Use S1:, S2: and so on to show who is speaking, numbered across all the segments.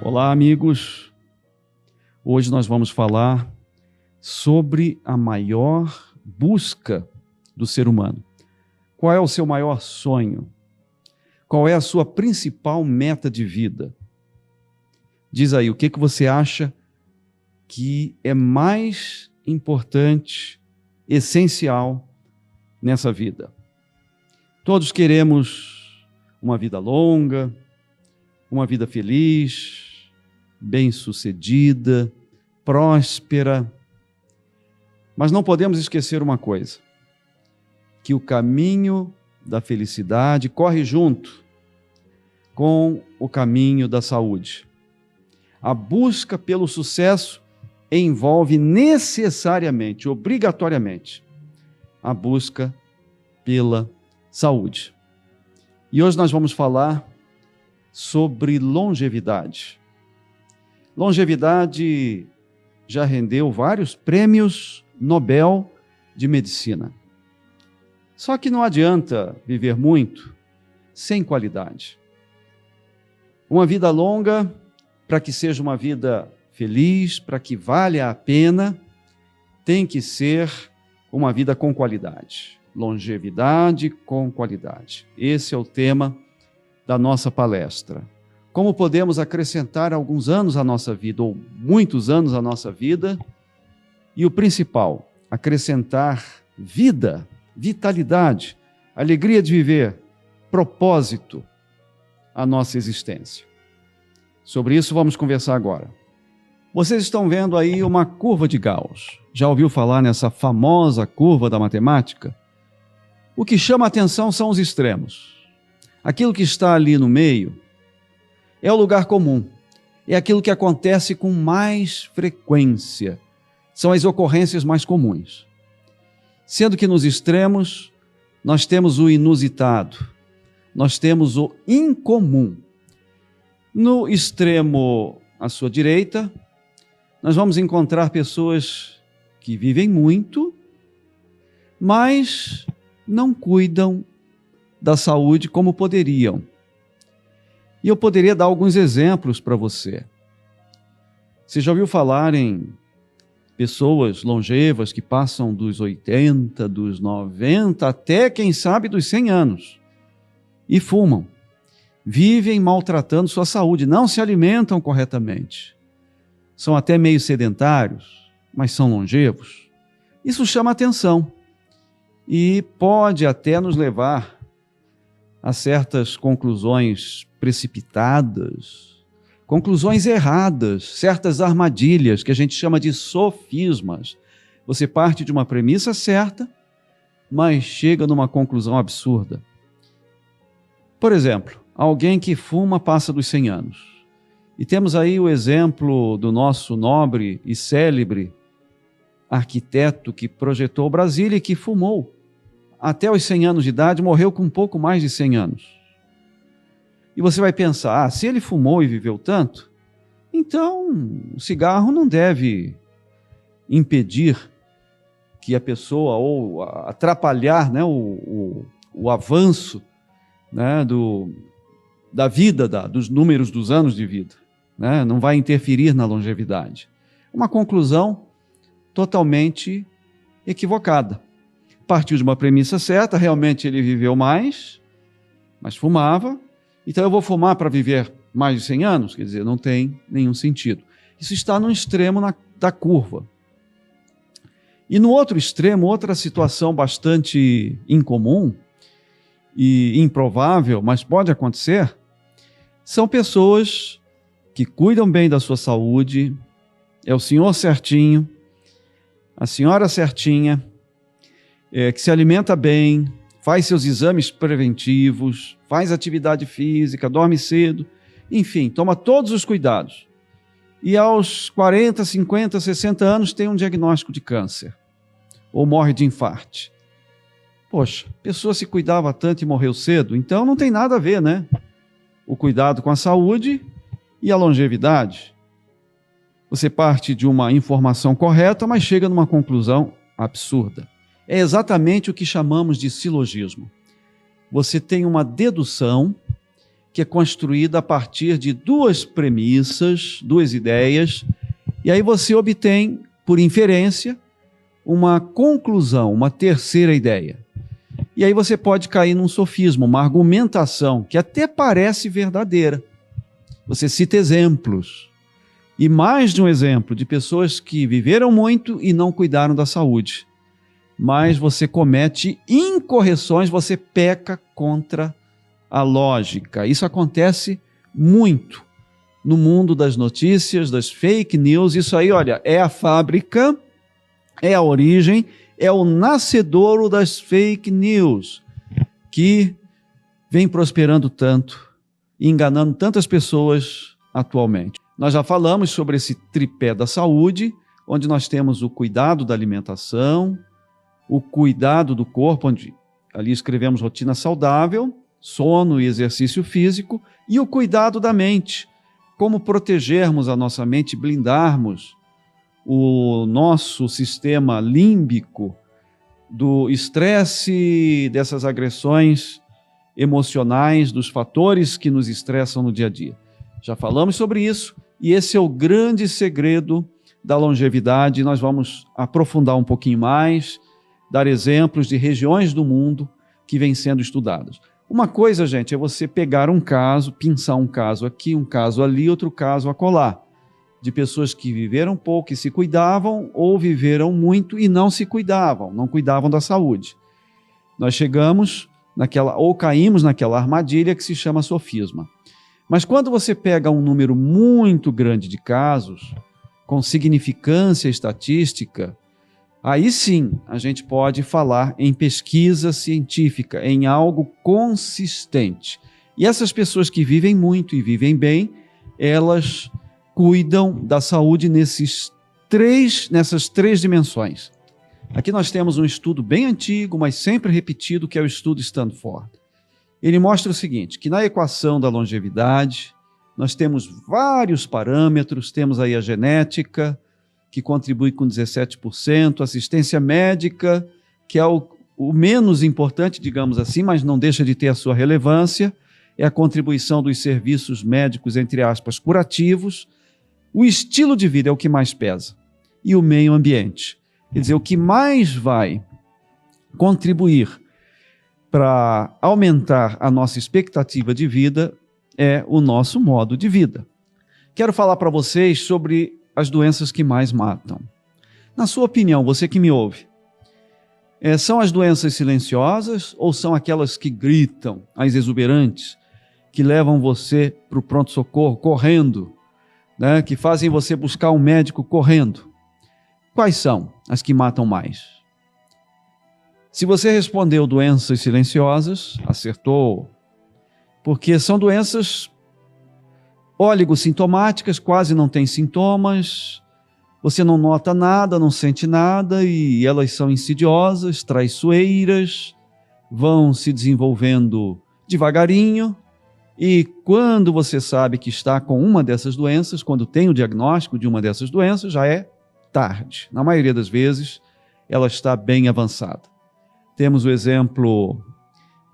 S1: Olá, amigos. Hoje nós vamos falar sobre a maior busca do ser humano. Qual é o seu maior sonho? Qual é a sua principal meta de vida? Diz aí, o que você acha que é mais importante, essencial nessa vida? Todos queremos uma vida longa, uma vida feliz, bem-sucedida, próspera. Mas não podemos esquecer uma coisa, que o caminho da felicidade corre junto com o caminho da saúde. A busca pelo sucesso envolve necessariamente, obrigatoriamente, a busca pela saúde. E hoje nós vamos falar sobre longevidade. Longevidade já rendeu vários prêmios Nobel de Medicina. Só que não adianta viver muito sem qualidade. Uma vida longa, para que seja uma vida feliz, para que valha a pena, tem que ser uma vida com qualidade. Longevidade com qualidade. Esse é o tema da nossa palestra. Como podemos acrescentar alguns anos à nossa vida, ou muitos anos à nossa vida, e o principal, acrescentar vida, vitalidade, alegria de viver, propósito à nossa existência. Sobre isso vamos conversar agora. Vocês estão vendo aí uma curva de Gauss. Já ouviu falar nessa famosa curva da matemática? O que chama a atenção são os extremos. Aquilo que está ali no meio é o lugar comum, é aquilo que acontece com mais frequência, são as ocorrências mais comuns. Sendo que nos extremos, nós temos o inusitado, nós temos o incomum. No extremo à sua direita, nós vamos encontrar pessoas que vivem muito, mas não cuidam da saúde como poderiam. E eu poderia dar alguns exemplos para você. Você já ouviu falar em pessoas longevas que passam dos 80, dos 90, até, quem sabe, dos 100 anos, e fumam, vivem maltratando sua saúde, não se alimentam corretamente, são até meio sedentários, mas são longevos. Isso chama atenção e pode até nos levar a certas conclusões precipitadas, conclusões erradas, certas armadilhas que a gente chama de sofismas. Você parte de uma premissa certa, mas chega numa conclusão absurda. Por exemplo, alguém que fuma passa dos 100 anos. E temos aí o exemplo do nosso nobre e célebre arquiteto que projetou Brasília e que fumou até os 100 anos de idade, morreu com um pouco mais de 100 anos. E você vai pensar, se ele fumou e viveu tanto, então o cigarro não deve impedir que a pessoa, ou atrapalhar, né, o avanço, né, da vida, dos números dos anos de vida, né, não vai interferir na longevidade. Uma conclusão totalmente equivocada. Partiu de uma premissa certa, realmente ele viveu mais, mas fumava, então eu vou fumar para viver mais de 100 anos? Quer dizer, não tem nenhum sentido. Isso está no extremo da curva. E no outro extremo, outra situação bastante incomum e improvável, mas pode acontecer, são pessoas que cuidam bem da sua saúde, é o senhor certinho, a senhora certinha, que se alimenta bem, faz seus exames preventivos, faz atividade física, dorme cedo, enfim, toma todos os cuidados. E aos 40, 50, 60 anos tem um diagnóstico de câncer, ou morre de infarto. Poxa, a pessoa se cuidava tanto e morreu cedo, então não tem nada a ver, né? O cuidado com a saúde e a longevidade. Você parte de uma informação correta, mas chega numa conclusão absurda. É exatamente o que chamamos de silogismo. Você tem uma dedução que é construída a partir de duas premissas, duas ideias, e aí você obtém, por inferência, uma conclusão, uma terceira ideia. E aí você pode cair num sofisma, uma argumentação que até parece verdadeira. Você cita exemplos, e mais de um exemplo de pessoas que viveram muito e não cuidaram da saúde. Mas você comete incorreções, você peca contra a lógica. Isso acontece muito no mundo das notícias, das fake news. Isso aí, olha, é a fábrica, é a origem, é o nascedouro das fake news, que vem prosperando tanto, enganando tantas pessoas atualmente. Nós já falamos sobre esse tripé da saúde, onde nós temos o cuidado da alimentação, o cuidado do corpo, onde ali escrevemos rotina saudável, sono e exercício físico, e o cuidado da mente, como protegermos a nossa mente, blindarmos o nosso sistema límbico do estresse, dessas agressões emocionais, dos fatores que nos estressam no dia a dia. Já falamos sobre isso, e esse é o grande segredo da longevidade. Nós vamos aprofundar um pouquinho mais, dar exemplos de regiões do mundo que vêm sendo estudadas. Uma coisa, gente, é você pegar um caso, pinçar um caso aqui, um caso ali, outro caso acolá, de pessoas que viveram pouco e se cuidavam, ou viveram muito e não se cuidavam, não cuidavam da saúde. Nós chegamos naquela, ou caímos naquela armadilha que se chama sofisma. Mas quando você pega um número muito grande de casos, com significância estatística, aí sim a gente pode falar em pesquisa científica, em algo consistente. E essas pessoas que vivem muito e vivem bem, elas cuidam da saúde nessas três dimensões. Aqui nós temos um estudo bem antigo, mas sempre repetido, que é o estudo Stanford. Ele mostra o seguinte, que na equação da longevidade, nós temos vários parâmetros, temos aí a genética, que contribui com 17%, assistência médica, que é o menos importante, digamos assim, mas não deixa de ter a sua relevância, é a contribuição dos serviços médicos, entre aspas, curativos. O estilo de vida é o que mais pesa, e o meio ambiente. Quer dizer, o que mais vai contribuir para aumentar a nossa expectativa de vida é o nosso modo de vida. Quero falar para vocês sobre as doenças que mais matam. Na sua opinião, você que me ouve, são as doenças silenciosas ou são aquelas que gritam, as exuberantes, que levam você para o pronto-socorro correndo, né, que fazem você buscar um médico correndo? Quais são as que matam mais? Se você respondeu doenças silenciosas, acertou, porque são doenças oligossintomáticas, quase não tem sintomas, você não nota nada, não sente nada, e elas são insidiosas, traiçoeiras, vão se desenvolvendo devagarinho, e quando você sabe que está com uma dessas doenças, quando tem o diagnóstico de uma dessas doenças, já é tarde. Na maioria das vezes, ela está bem avançada. Temos o exemplo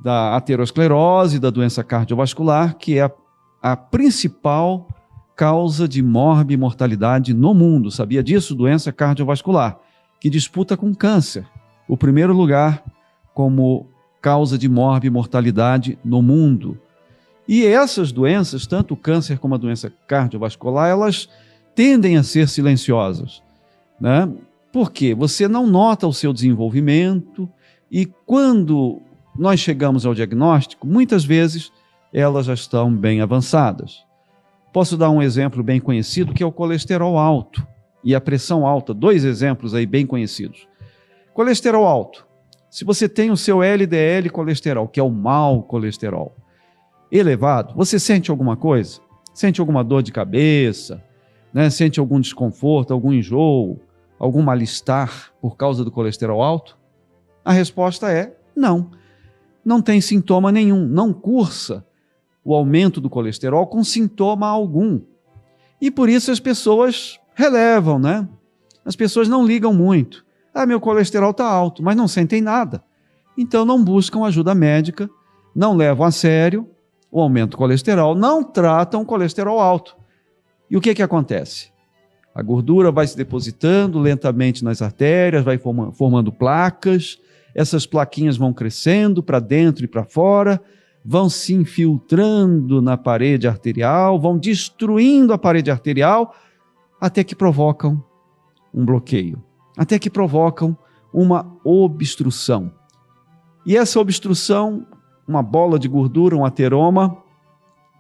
S1: da aterosclerose, da doença cardiovascular, que é a principal causa de morbimortalidade no mundo. Sabia disso? Doença cardiovascular, que disputa com câncer o primeiro lugar como causa de morbimortalidade no mundo. E essas doenças, tanto o câncer como a doença cardiovascular, elas tendem a ser silenciosas, né? Por quê? Você não nota o seu desenvolvimento, e quando nós chegamos ao diagnóstico, muitas vezes elas já estão bem avançadas. Posso dar um exemplo bem conhecido, que é o colesterol alto e a pressão alta. Dois exemplos aí bem conhecidos. Colesterol alto. Se você tem o seu LDL colesterol, que é o mau colesterol, elevado, você sente alguma coisa? Sente alguma dor de cabeça? Né? Sente algum desconforto, algum enjoo, algum mal-estar por causa do colesterol alto? A resposta é não. Não tem sintoma nenhum, não cursa o aumento do colesterol com sintoma algum. E por isso as pessoas relevam, né? As pessoas não ligam muito. Ah, meu colesterol está alto, mas não sentem nada. Então não buscam ajuda médica, não levam a sério o aumento do colesterol, não tratam o colesterol alto. E o que acontece? A gordura vai se depositando lentamente nas artérias, vai formando placas, essas plaquinhas vão crescendo para dentro e para fora, vão se infiltrando na parede arterial, vão destruindo a parede arterial, até que provocam um bloqueio, até que provocam uma obstrução. E essa obstrução, uma bola de gordura, um ateroma,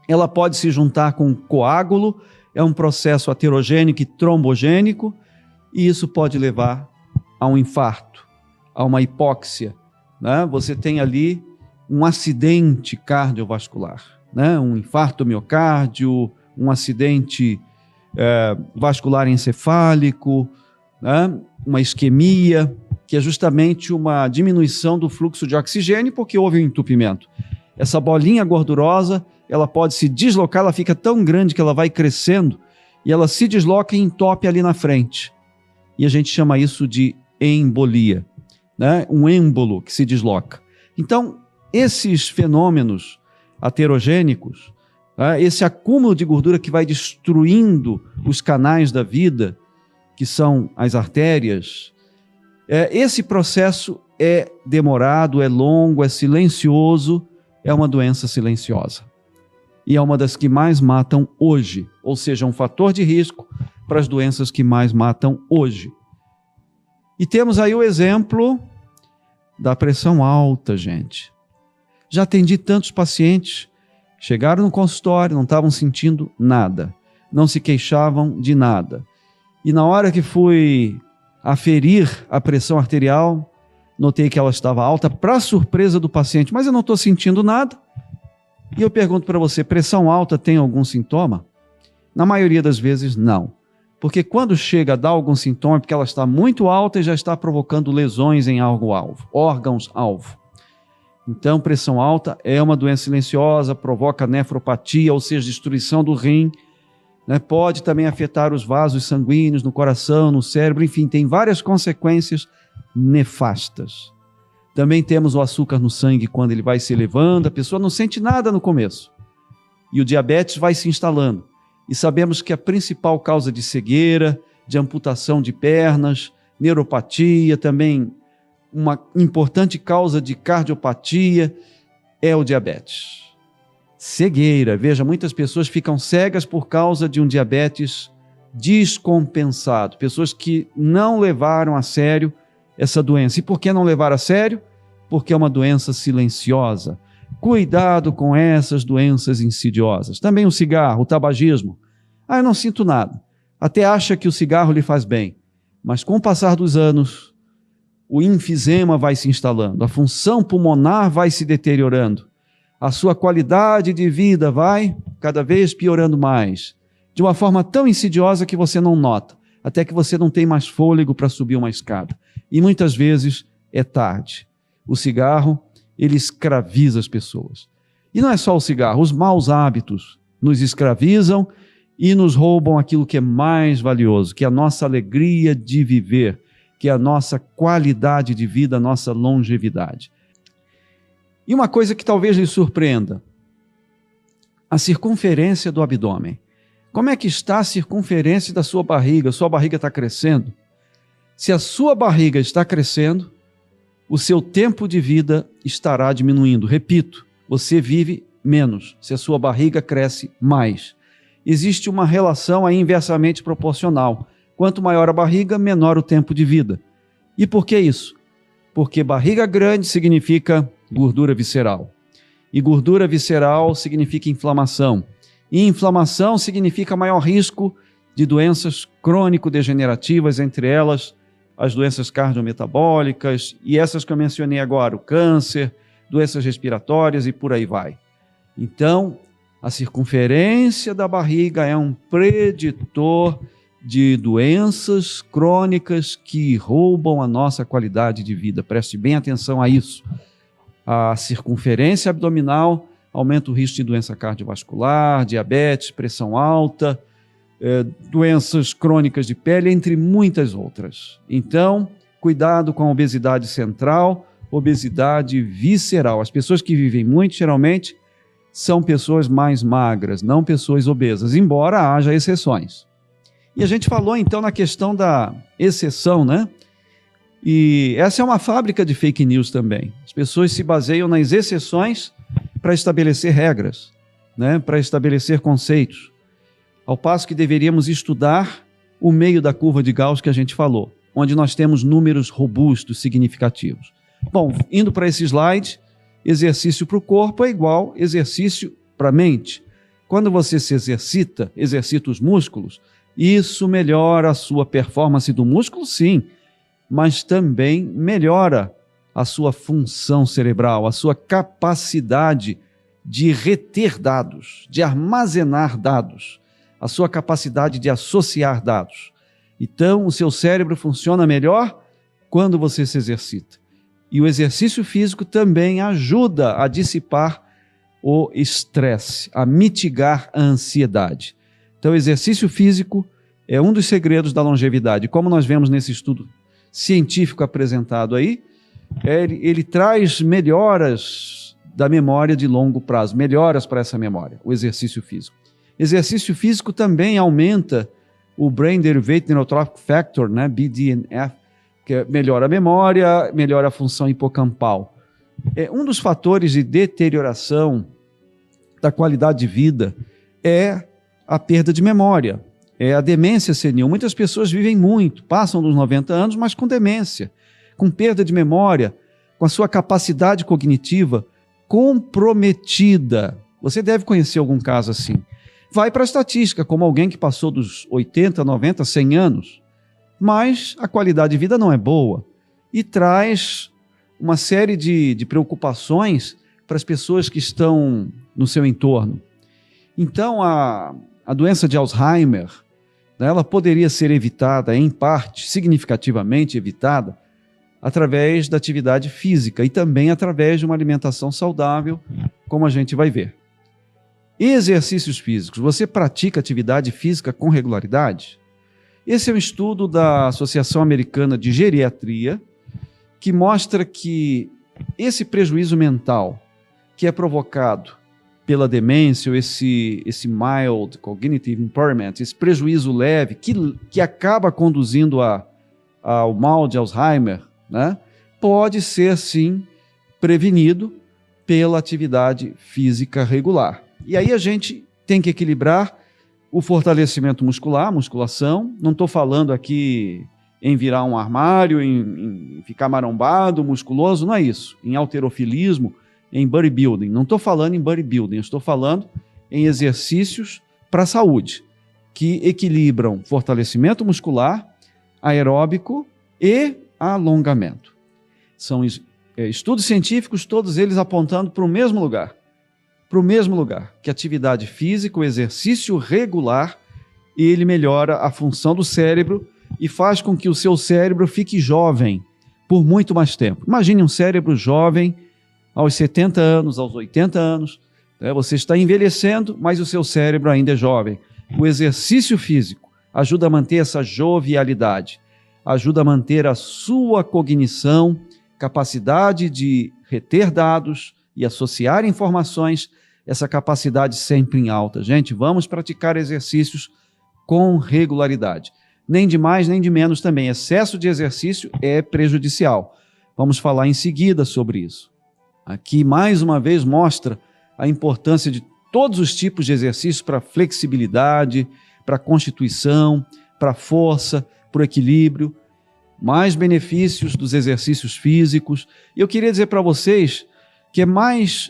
S1: ela pode se juntar com um coágulo, é um processo aterogênico e trombogênico, e isso pode levar a um infarto, a uma hipóxia, né? Você tem ali um acidente cardiovascular, né? Um infarto miocárdio, um acidente vascular encefálico, né? Uma isquemia, que é justamente uma diminuição do fluxo de oxigênio porque houve um entupimento. Essa bolinha gordurosa, ela pode se deslocar, ela fica tão grande que ela vai crescendo e ela se desloca e entope ali na frente. E a gente chama isso de embolia, né? Um êmbolo que se desloca. Então, esses fenômenos aterogênicos, esse acúmulo de gordura que vai destruindo os canais da vida, que são as artérias, esse processo é demorado, é longo, é silencioso, é uma doença silenciosa. E é uma das que mais matam hoje, ou seja, um fator de risco para as doenças que mais matam hoje. E temos aí o exemplo da pressão alta, gente. Já atendi tantos pacientes, chegaram no consultório, não estavam sentindo nada, não se queixavam de nada. E na hora que fui aferir a pressão arterial, notei que ela estava alta, para surpresa do paciente, mas eu não estou sentindo nada. E eu pergunto para você, pressão alta tem algum sintoma? Na maioria das vezes, não. Porque quando chega a dar algum sintoma, é porque ela está muito alta e já está provocando lesões em órgãos-alvo. Então, pressão alta é uma doença silenciosa, provoca nefropatia, ou seja, destruição do rim, né? Pode também afetar os vasos sanguíneos no coração, no cérebro, enfim, tem várias consequências nefastas. Também temos o açúcar no sangue quando ele vai se elevando, a pessoa não sente nada no começo. E o diabetes vai se instalando. E sabemos que a principal causa de cegueira, de amputação de pernas, neuropatia, também uma importante causa de cardiopatia é o diabetes. Cegueira, veja, muitas pessoas ficam cegas por causa de um diabetes descompensado, pessoas que não levaram a sério essa doença. E por que não levar a sério? Porque é uma doença silenciosa. Cuidado com essas doenças insidiosas. Também o cigarro, o tabagismo. Eu não sinto nada. Até acha que o cigarro lhe faz bem. Mas com o passar dos anos, o enfisema vai se instalando, a função pulmonar vai se deteriorando, a sua qualidade de vida vai cada vez piorando mais, de uma forma tão insidiosa que você não nota, até que você não tem mais fôlego para subir uma escada. E muitas vezes é tarde. O cigarro, ele escraviza as pessoas. E não é só o cigarro, os maus hábitos nos escravizam e nos roubam aquilo que é mais valioso, que é a nossa alegria de viver, que é a nossa qualidade de vida, a nossa longevidade. E uma coisa que talvez lhe surpreenda, a circunferência do abdômen. Como é que está a circunferência da sua barriga? Sua barriga está crescendo? Se a sua barriga está crescendo, o seu tempo de vida estará diminuindo. Repito, você vive menos, se a sua barriga cresce mais. Existe uma relação aí inversamente proporcional. Quanto maior a barriga, menor o tempo de vida. E por que isso? Porque barriga grande significa gordura visceral. E gordura visceral significa inflamação. E inflamação significa maior risco de doenças crônico-degenerativas, entre elas as doenças cardiometabólicas e essas que eu mencionei agora, o câncer, doenças respiratórias e por aí vai. Então, a circunferência da barriga é um preditor de doenças crônicas que roubam a nossa qualidade de vida. Preste bem atenção a isso. A circunferência abdominal aumenta o risco de doença cardiovascular, diabetes, pressão alta, doenças crônicas de pele, entre muitas outras. Então, cuidado com a obesidade central, obesidade visceral. As pessoas que vivem muito, geralmente, são pessoas mais magras, não pessoas obesas, embora haja exceções. E a gente falou então na questão da exceção, né? E essa é uma fábrica de fake news também. As pessoas se baseiam nas exceções para estabelecer regras, né? Para estabelecer conceitos. Ao passo que deveríamos estudar o meio da curva de Gauss que a gente falou, onde nós temos números robustos, significativos. Bom, indo para esse slide, exercício para o corpo é igual exercício para a mente. Quando você se exercita os músculos, isso melhora a sua performance do músculo, sim, mas também melhora a sua função cerebral, a sua capacidade de reter dados, de armazenar dados, a sua capacidade de associar dados. Então, o seu cérebro funciona melhor quando você se exercita. E o exercício físico também ajuda a dissipar o estresse, a mitigar a ansiedade. Então, o exercício físico é um dos segredos da longevidade. Como nós vemos nesse estudo científico apresentado aí, ele traz melhoras da memória de longo prazo, melhoras para essa memória, o exercício físico. Exercício físico também aumenta o Brain Derived Neurotrophic Factor, né, BDNF, que melhora a memória, melhora a função hipocampal. Um dos fatores de deterioração da qualidade de vida é a perda de memória, é a demência senil. Muitas pessoas vivem muito, passam dos 90 anos, mas com demência, com perda de memória, com a sua capacidade cognitiva comprometida. Você deve conhecer algum caso assim. Vai para a estatística, como alguém que passou dos 80, 90, 100 anos, mas a qualidade de vida não é boa e traz uma série de preocupações para as pessoas que estão no seu entorno. Então, a doença de Alzheimer, né, ela poderia ser evitada, em parte, significativamente evitada, através da atividade física e também através de uma alimentação saudável, como a gente vai ver. Exercícios físicos. Você pratica atividade física com regularidade? Esse é um estudo da Associação Americana de Geriatria, que mostra que esse prejuízo mental que é provocado pela demência, ou esse mild cognitive impairment, esse prejuízo leve que acaba conduzindo ao mal de Alzheimer, né, pode ser, sim, prevenido pela atividade física regular. E aí a gente tem que equilibrar o fortalecimento muscular, musculação. Não estou falando aqui em virar um armário, em ficar marombado, musculoso, não é isso. Em halterofilismo, em bodybuilding. Não estou falando em bodybuilding, estou falando em exercícios para a saúde, que equilibram fortalecimento muscular, aeróbico e alongamento. São estudos científicos, todos eles apontando para o mesmo lugar. Que atividade física, o exercício regular, ele melhora a função do cérebro e faz com que o seu cérebro fique jovem por muito mais tempo. Imagine um cérebro jovem aos 70 anos, aos 80 anos, né? Você está envelhecendo, mas o seu cérebro ainda é jovem. O exercício físico ajuda a manter essa jovialidade, ajuda a manter a sua cognição, capacidade de reter dados e associar informações, essa capacidade sempre em alta. Gente, vamos praticar exercícios com regularidade. Nem de mais, nem de menos também. Excesso de exercício é prejudicial. Vamos falar em seguida sobre isso. Aqui, mais uma vez, mostra a importância de todos os tipos de exercícios para flexibilidade, para constituição, para força, para o equilíbrio. Mais benefícios dos exercícios físicos. E eu queria dizer para vocês que é mais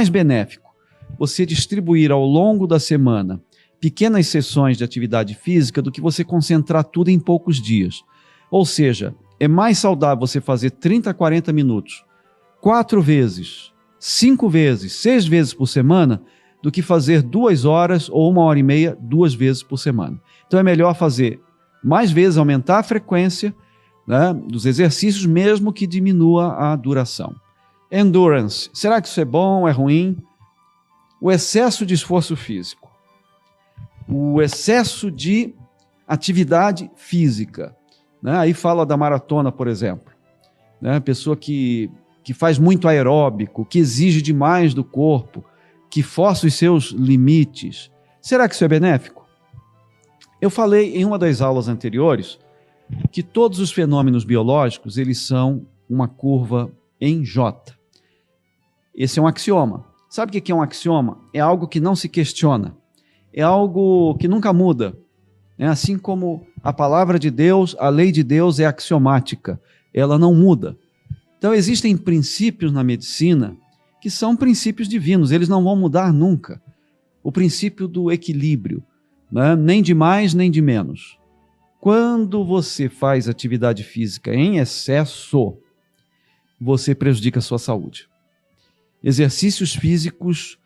S1: benéfico você distribuir ao longo da semana pequenas sessões de atividade física do que você concentrar tudo em poucos dias. Ou seja, é mais saudável você fazer 30, 40 minutos, 4 vezes, 5 vezes, 6 vezes por semana, do que fazer 2 horas ou 1h30, 2 vezes por semana. Então é melhor fazer mais vezes, aumentar a frequência, né, dos exercícios, mesmo que diminua a duração. Endurance. Será que isso é bom, é ruim? O excesso de esforço físico. O excesso de atividade física. Né? Aí fala da maratona, por exemplo. Né? Pessoa que faz muito aeróbico, que exige demais do corpo, que força os seus limites. Será que isso é benéfico? Eu falei em uma das aulas anteriores que todos os fenômenos biológicos, eles são uma curva em J. Esse é um axioma. Sabe o que é um axioma? É algo que não se questiona. É algo que nunca muda. Assim como a palavra de Deus, a lei de Deus é axiomática. Ela não muda. Então, existem princípios na medicina que são princípios divinos. Eles não vão mudar nunca. O princípio do equilíbrio, né? Nem de mais, nem de menos. Quando você faz atividade física em excesso, você prejudica a sua saúde. Exercícios físicos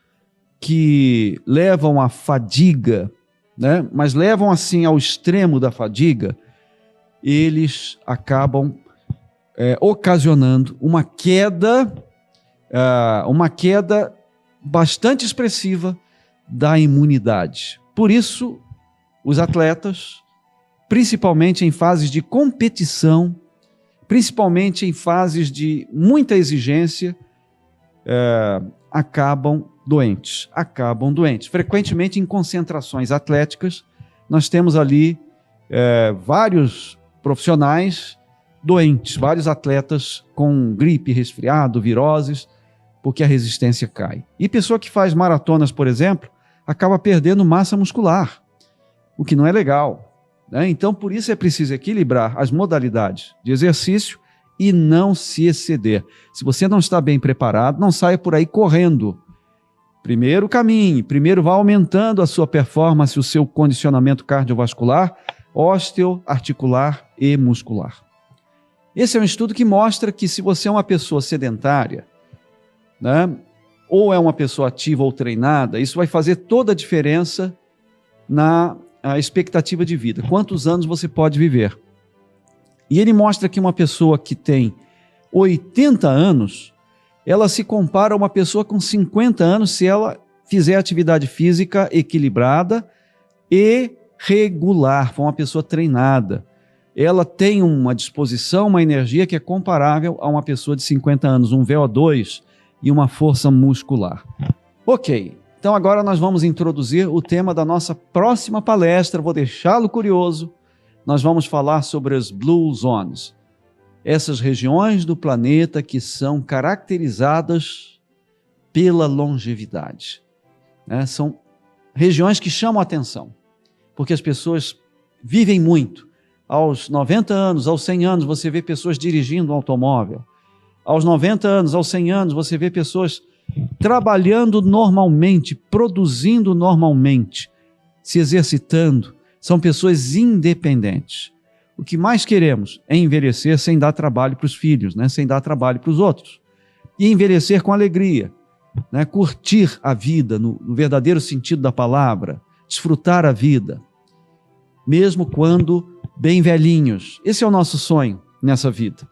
S1: que levam à fadiga, né? Mas levam assim ao extremo da fadiga, eles acabam ocasionando uma queda bastante expressiva da imunidade. Por isso, os atletas, principalmente em fases de competição, principalmente em fases de muita exigência, acabam doentes. Frequentemente em concentrações atléticas, nós temos ali vários profissionais doentes, vários atletas com gripe, resfriado, viroses, porque a resistência cai. E pessoa que faz maratonas, por exemplo, acaba perdendo massa muscular, o que não é legal, né? Então, por isso é preciso equilibrar as modalidades de exercício e não se exceder. Se você não está bem preparado, não saia por aí correndo. Primeiro caminhe, primeiro vá aumentando a sua performance, o seu condicionamento cardiovascular, osteoarticular e muscular. Esse é um estudo que mostra que se você é uma pessoa sedentária, né, ou é uma pessoa ativa ou treinada, isso vai fazer toda a diferença na expectativa de vida. Quantos anos você pode viver? E ele mostra que uma pessoa que tem 80 anos, ela se compara a uma pessoa com 50 anos se ela fizer atividade física equilibrada e regular, for uma pessoa treinada. Ela tem uma disposição, uma energia que é comparável a uma pessoa de 50 anos, um VO2 e uma força muscular. Ok, então agora nós vamos introduzir o tema da nossa próxima palestra, vou deixá-lo curioso. Nós vamos falar sobre as Blue Zones, essas regiões do planeta que são caracterizadas pela longevidade, né? São regiões que chamam a atenção, porque as pessoas vivem muito. Aos 90 anos, aos 100 anos, você vê pessoas dirigindo um automóvel. Aos 90 anos, aos 100 anos, você vê pessoas trabalhando normalmente, produzindo normalmente, se exercitando. São pessoas independentes. O que mais queremos é envelhecer sem dar trabalho para os filhos, né? Sem dar trabalho para os outros. E envelhecer com alegria, né? Curtir a vida no verdadeiro sentido da palavra, desfrutar a vida, mesmo quando bem velhinhos. Esse é o nosso sonho nessa vida.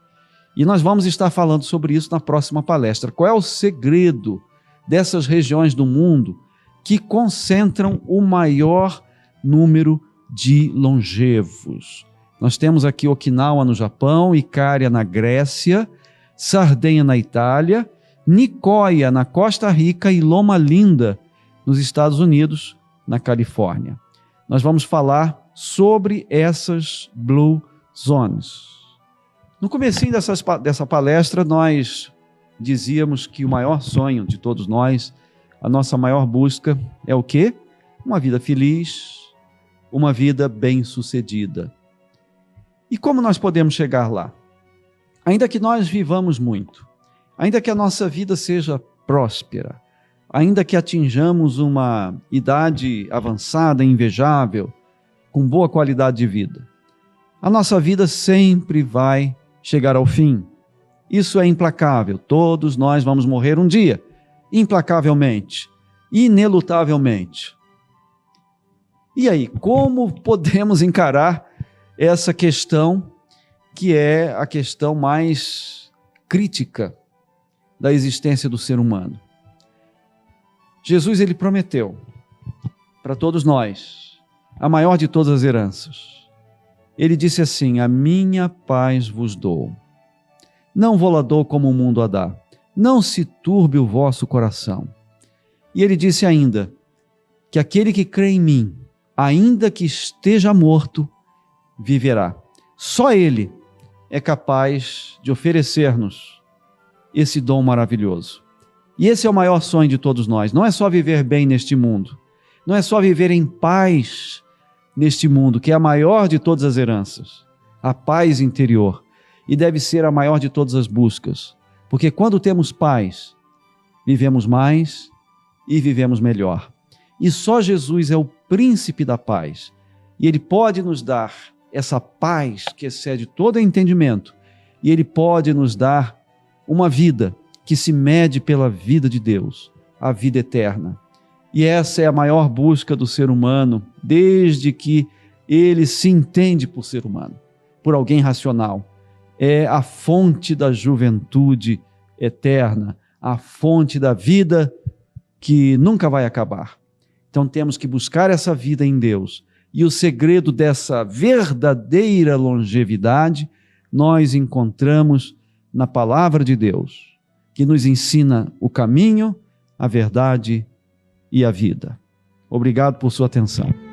S1: E nós vamos estar falando sobre isso na próxima palestra. Qual é o segredo dessas regiões do mundo que concentram o maior número de longevos? Nós temos aqui Okinawa no Japão, Icária na Grécia, Sardenha na Itália, Nicoya na Costa Rica e Loma Linda nos Estados Unidos, na Califórnia. Nós vamos falar sobre essas Blue Zones. No comecinho dessa palestra, nós dizíamos que o maior sonho de todos nós, a nossa maior busca é o quê? Uma vida feliz, uma vida bem-sucedida. E como nós podemos chegar lá? Ainda que nós vivamos muito, ainda que a nossa vida seja próspera, ainda que atinjamos uma idade avançada, invejável, com boa qualidade de vida, a nossa vida sempre vai chegar ao fim. Isso é implacável. Todos nós vamos morrer um dia, implacavelmente, inelutavelmente. E aí, como podemos encarar essa questão que é a questão mais crítica da existência do ser humano? Jesus, ele prometeu para todos nós a maior de todas as heranças. Ele disse assim: a minha paz vos dou. Não vou-la dou como o mundo a dá. Não se turbe o vosso coração. E ele disse ainda que aquele que crê em mim, ainda que esteja morto, viverá. Só ele é capaz de oferecer-nos esse dom maravilhoso. E esse é o maior sonho de todos nós. Não é só viver bem neste mundo, não é só viver em paz neste mundo, que é a maior de todas as heranças, a paz interior, e deve ser a maior de todas as buscas, porque quando temos paz, vivemos mais e vivemos melhor. E só Jesus é o príncipe da paz, e ele pode nos dar essa paz que excede todo entendimento, e ele pode nos dar uma vida que se mede pela vida de Deus, a vida eterna. E essa é a maior busca do ser humano, desde que ele se entende por ser humano, por alguém racional. É a fonte da juventude eterna, a fonte da vida que nunca vai acabar. Então temos que buscar essa vida em Deus. E o segredo dessa verdadeira longevidade nós encontramos na palavra de Deus, que nos ensina o caminho, a verdade e a vida. Obrigado por sua atenção.